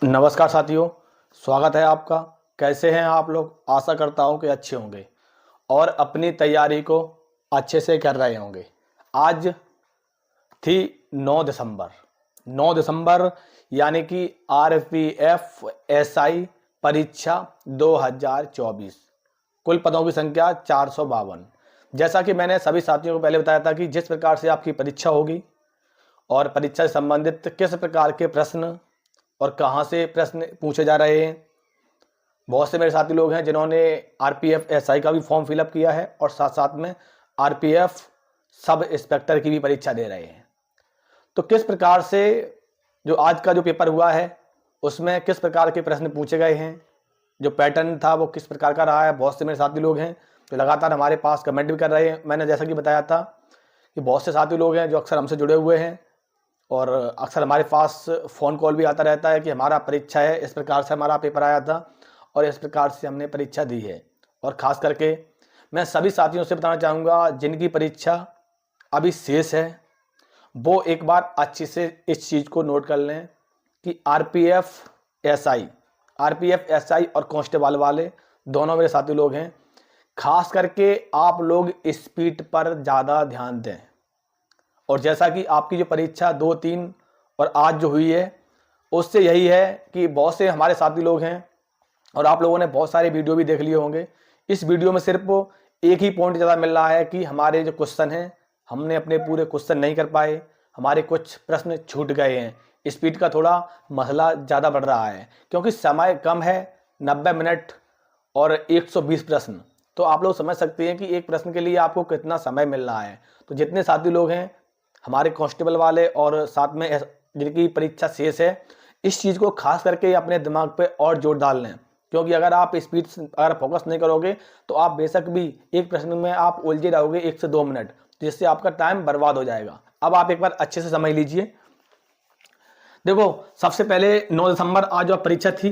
नमस्कार साथियों, स्वागत है आपका। कैसे हैं आप लोग? आशा करता हूं कि अच्छे होंगे और अपनी तैयारी को अच्छे से कर रहे होंगे। आज थी 9 दिसंबर। 9 दिसंबर यानी कि आरपीएफ एसआई परीक्षा 2024। कुल पदों की संख्या 452। जैसा कि मैंने सभी साथियों को पहले बताया था कि जिस प्रकार से आपकी परीक्षा होगी और परीक्षा से संबंधित किस प्रकार के प्रश्न और कहाँ से प्रश्न पूछे जा रहे हैं। बहुत से मेरे साथी लोग हैं जिन्होंने आरपीएफ एसआई का भी फॉर्म फिलअप किया है और साथ साथ में आरपीएफ सब इंस्पेक्टर की भी परीक्षा दे रहे हैं। तो किस प्रकार से जो आज का जो पेपर हुआ है उसमें किस प्रकार के प्रश्न पूछे गए हैं, जो पैटर्न था वो किस प्रकार का रहा है। बहुत से मेरे साथी लोग हैं जो लगातार हमारे पास कमेंट भी कर रहे हैं। मैंने जैसा कि बताया था कि बहुत से साथी लोग हैं जो अक्सर हमसे जुड़े हुए हैं और अक्सर हमारे पास फ़ोन कॉल भी आता रहता है कि हमारा परीक्षा है, इस प्रकार से हमारा पेपर आया था और इस प्रकार से हमने परीक्षा दी है। और ख़ास करके मैं सभी साथियों से बताना चाहूँगा जिनकी परीक्षा अभी शेष है वो एक बार अच्छे से इस चीज़ को नोट कर लें कि आरपीएफ एसआई और कांस्टेबल वाले दोनों मेरे साथी लोग हैं। खास करके आप लोग स्पीड पर ज़्यादा ध्यान दें। और जैसा कि आपकी जो परीक्षा 2, 3 और आज जो हुई है उससे यही है कि बहुत से हमारे साथी लोग हैं और आप लोगों ने बहुत सारे वीडियो भी देख लिए होंगे। इस वीडियो में सिर्फ एक ही पॉइंट ज़्यादा मिल रहा है कि हमारे जो क्वेश्चन हैं हमने अपने पूरे क्वेश्चन नहीं कर पाए, हमारे कुछ प्रश्न छूट गए हैं। स्पीड का थोड़ा मसला ज़्यादा बढ़ रहा है क्योंकि समय कम है, 90 मिनट और 120 प्रश्न। तो आप लोग समझ सकते हैं कि एक प्रश्न के लिए आपको कितना समय मिल रहा है। तो जितने साथी लोग हैं हमारे कांस्टेबल वाले और साथ में जिनकी परीक्षा शेष है, इस चीज़ को खास करके अपने दिमाग पे और जोर डाल लें क्योंकि अगर आप स्पीड अगर फोकस नहीं करोगे तो आप बेशक भी एक प्रश्न में आप उलझे रहोगे 1 से 2 मिनट, जिससे आपका टाइम बर्बाद हो जाएगा। अब आप एक बार अच्छे से समझ लीजिए। देखो, सबसे पहले 9 दिसंबर आज जो परीक्षा थी,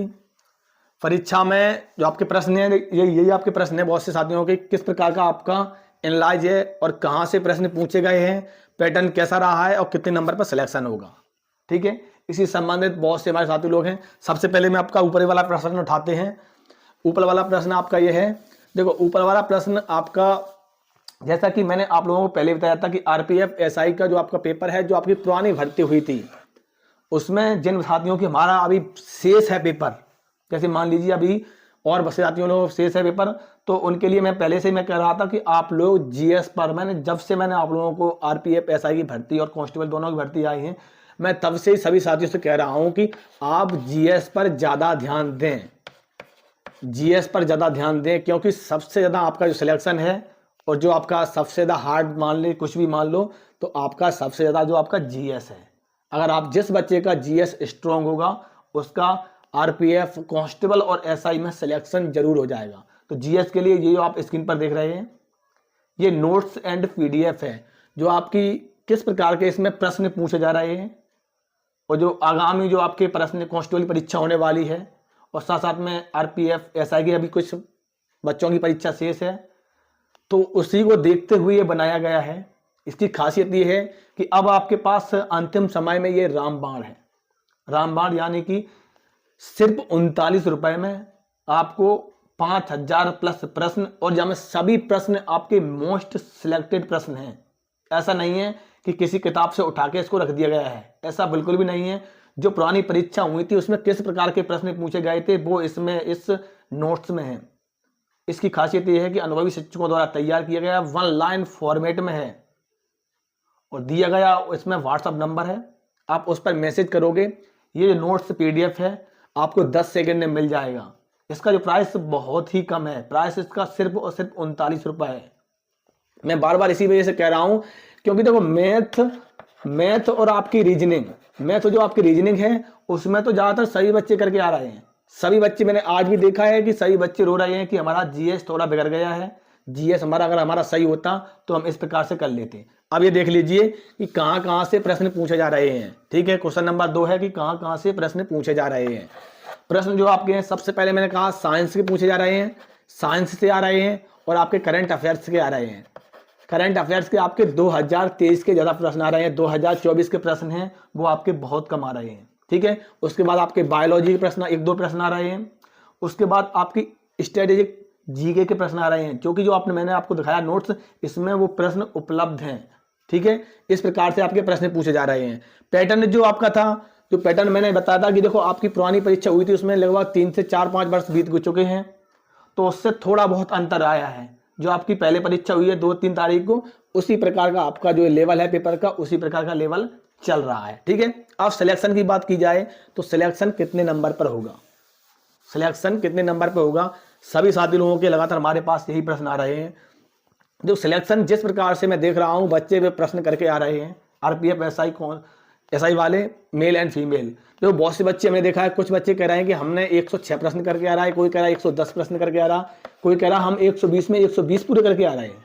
परीक्षा में जो आपके प्रश्न हैं यही आपके प्रश्न है बहुत से साथियों के, किस प्रकार का आपका एनालाइज है और कहाँ से प्रश्न पूछे गए हैं, पैटर्न कैसा रहा है और कितने नंबर पर सिलेक्शन होगा। ठीक है, इसी संबंधित बहुत से हमारे साथी लोग हैं। सबसे पहले मैं आपका ऊपर वाला प्रश्न उठाते हैं। ऊपर वाला प्रश्न आपका ये है। देखो, ऊपर वाला प्रश्न आपका, जैसा कि मैंने आप लोगों को पहले बताया था कि आरपीएफ एसआई का जो आपका पेपर है, जो आपकी पुरानी भर्ती हुई थी, उसमें जिन साथियों की हमारा अभी शेष है पेपर, जैसे मान लीजिए अभी और बस साथियों लोग शेष है पेपर, तो उनके लिए मैं पहले से मैं कह रहा था कि आप लोग जीएस पर, जब से मैंने आप लोगों को आरपीएफ एसआई की भर्ती और कांस्टेबल दोनों की भर्ती आई है, मैं तब से ही सभी साथियों से कह रहा हूं कि आप जीएस पर ज़्यादा ध्यान दें। जीएस पर ज़्यादा ध्यान दें क्योंकि सबसे ज़्यादा आपका जो सिलेक्शन है और जो आपका सबसे ज़्यादा हार्ड मान ले, कुछ भी मान लो, तो आपका सबसे ज़्यादा जो आपका जीएस है। अगर आप जिस बच्चे का जीएस स्ट्रॉन्ग होगा उसका आरपीएफ कांस्टेबल और एसआई में सिलेक्शन जरूर हो जाएगा। तो जीएस के लिए ये जो आप स्क्रीन पर देख रहे हैं ये नोट्स एंड पीडीएफ है, जो आपकी किस प्रकार के इसमें प्रश्न पूछे जा रहे हैं और जो आगामी जो आपके प्रश्न कांस्टेबल की परीक्षा होने वाली है और साथ साथ में आरपीएफ एसआई की अभी कुछ बच्चों की परीक्षा शेष है, तो उसी को देखते हुए ये बनाया गया है। इसकी खासियत ये है कि अब आपके पास अंतिम समय में ये रामबाण है। रामबाण यानी कि सिर्फ 39 रुपए में आपको 5000 प्लस प्रश्न, और जहाँ में सभी प्रश्न आपके मोस्ट सिलेक्टेड प्रश्न हैं। ऐसा नहीं है कि किसी किताब से उठा के इसको रख दिया गया है, ऐसा बिल्कुल भी नहीं है। जो पुरानी परीक्षा हुई थी उसमें किस प्रकार के प्रश्न पूछे गए थे वो इसमें इस नोट्स में है। इसकी खासियत यह है कि अनुभवी शिक्षकों द्वारा तैयार किया गया 1 लाइन फॉर्मेट में है और दिया गया इसमें व्हाट्सएप नंबर है। आप उस पर मैसेज करोगे, ये जो नोट्स पीडीएफ है आपको 10 सेकंड में मिल जाएगा। इसका जो प्राइस बहुत ही कम है, प्राइस इसका सिर्फ और सिर्फ 39 रुपए है। मैं बार बार इसी वजह से कह रहा हूं क्योंकि देखो, मैथ और आपकी रीजनिंग, मैथ जो आपकी रीजनिंग है उसमें तो ज्यादातर सभी बच्चे करके आ रहे हैं। सभी बच्चे, मैंने आज भी देखा है कि सभी बच्चे रो रहे हैं कि हमारा जीएस थोड़ा बिगड़ गया है। जीएस अगर हमारा सही होता तो हम इस प्रकार से कर लेते। अब ये देख लीजिए कि कहां कहां से प्रश्न पूछे जा रहे हैं। ठीक है, क्वेश्चन नंबर 2 है कि कहां कहां से प्रश्न पूछे जा रहे हैं। प्रश्न जो आपके हैं, सबसे पहले मैंने कहा साइंस के पूछे जा रहे हैं, साइंस से आ रहे हैं और आपके करंट अफेयर्स के आ रहे हैं। करंट अफेयर्स के आपके 2023 के ज़्यादा प्रश्न आ रहे हैं, 2024 के प्रश्न हैं वो आपके बहुत कम आ रहे हैं। ठीक है। उसके बाद आपके बायोलॉजी के प्रश्न 1-2 प्रश्न आ रहे हैं। उसके बाद आपकी स्ट्रेटेजिक जीके के प्रश्न आ रहे हैं, क्योंकि जो मैंने आपको दिखाया नोट्स, इसमें वो प्रश्न उपलब्ध हैं। ठीक है, इस प्रकार से आपके प्रश्न पूछे जा रहे हैं। पैटर्न जो आपका था, जो पैटर्न मैंने बताया था कि देखो आपकी पुरानी परीक्षा हुई थी, उसमें लगभग 3 से 4-5 वर्ष बीत चुके हैं, तो उससे थोड़ा बहुत अंतर आया है। जो आपकी पहले परीक्षा हुई है 2-3 तारीख को, उसी प्रकार का आपका जो लेवल है पेपर का, उसी प्रकार का लेवल चल रहा है। ठीक है, अब सिलेक्शन की बात की जाए तो सिलेक्शन कितने नंबर पर होगा, सिलेक्शन कितने नंबर पर होगा, सभी साथी लोगों के लगातार हमारे पास यही प्रश्न आ रहे हैं। जो सिलेक्शन जिस प्रकार से मैं देख रहा हूं, बच्चे वे प्रश्न करके आ रहे हैं, आरपीएफ एसआई वाले मेल एंड फीमेल। जो बहुत से बच्चे हमने देखा है, कुछ बच्चे कह रहे हैं कि हमने 106 प्रश्न करके आ रहा है, कोई कह रहा है 110 प्रश्न करके आ रहा, कोई कह रहा हम 120 में 120 पूरे करके आ रहे हैं।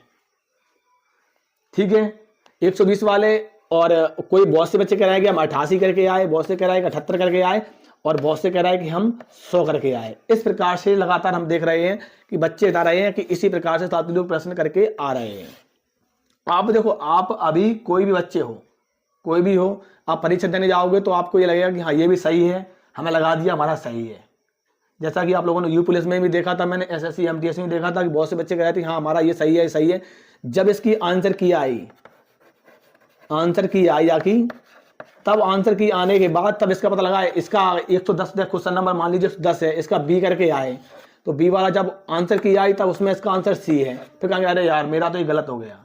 ठीक है, 120 वाले, और कोई बहुत से बच्चे कह रहे हैं कि हम 88 करके आए, बहुत से कह रहे हैं कि 78 करके आए, और बहुत से कह रहा है कि हम 100 करके आए। इस प्रकार से लगातार हम देख रहे हैं कि बच्चे बता रहे हैं कि इसी प्रकार से साथी लोग प्रश्न करके आ रहे हैं। आप देखो, आप अभी कोई भी बच्चे हो, कोई भी हो, आप परीक्षा देने जाओगे तो आपको ये लगेगा कि हाँ ये भी सही है, हमें लगा दिया हमारा सही है। जैसा कि आप लोगों ने यू पुलिस में भी देखा था, मैंने एसएससी एमटीएस में देखा था कि बहुत से बच्चे कह रहे थे हाँ हमारा ये सही है, सही है। जब इसकी आंसर की आई, आंसर की आई आकी, तब आंसर की आने के बाद तब इसका पता लगा इसका 110 क्वेश्चन नंबर मान लीजिए 10 है, इसका बी करके आए, तो बी वाला जब आंसर की आई तब उसमें इसका आंसर सी है। फिर कहेंगे अरे यार मेरा तो ये गलत हो गया।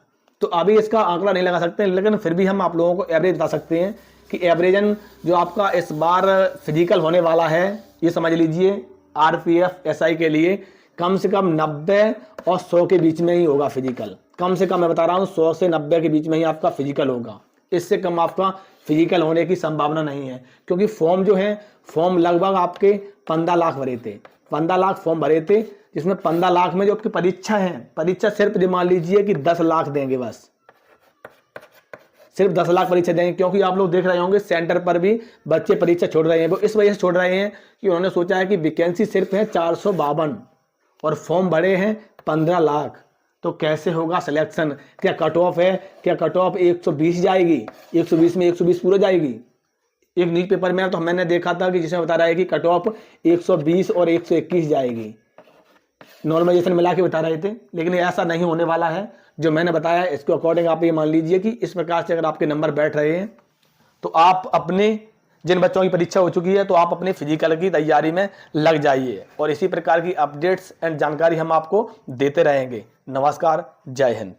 तो अभी इसका आंकड़ा नहीं लगा सकते, लेकिन फिर भी हम आप लोगों को एवरेज बता सकते हैं कि एवरेजन जो आपका इस बार फिजिकल होने वाला है, ये समझ लीजिए आरपीएफ एसआई के लिए कम से कम 90 और 100 के बीच में ही होगा फिजिकल। कम से कम मैं बता रहा हूँ 100 से 90 के बीच में ही आपका फिजिकल होगा, इससे कम आपका फिजिकल होने की संभावना नहीं है। क्योंकि फॉर्म जो है, फॉर्म लगभग आपके 15 लाख भरे थे, 15 लाख फॉर्म भरे थे, जिसमें 15 लाख में जो आपकी परीक्षा है, परीक्षा सिर्फ मान लीजिए कि 10 लाख देंगे, बस सिर्फ 10 लाख परीक्षा देंगे। क्योंकि आप लोग देख रहे होंगे सेंटर पर भी बच्चे परीक्षा छोड़ रहे हैं, वो इस वजह से छोड़ रहे हैं कि उन्होंने सोचा है कि वैकेंसी सिर्फ है 452 और फॉर्म भरे हैं 15 लाख, तो कैसे होगा सिलेक्शन। क्या कट ऑफ है, क्या कट ऑफ 120 जाएगी, 120 में 120 पूरा जाएगी। एक न्यूज पेपर में तो मैंने देखा था कि जिसमें बता रहा है कि कट ऑफ 120 और 121 जाएगी, नॉर्मलाइजेशन मिला के बता रहे थे, लेकिन ऐसा नहीं होने वाला है। जो मैंने बताया इसके अकॉर्डिंग आप ये मान लीजिए कि इस प्रकार से अगर आपके नंबर बैठ रहे हैं तो आप अपने, जिन बच्चों की परीक्षा हो चुकी है तो आप अपने फिजिकल की तैयारी में लग जाइए, और इसी प्रकार की अपडेट्स एंड जानकारी हम आपको देते रहेंगे। नमस्कार, जय हिंद।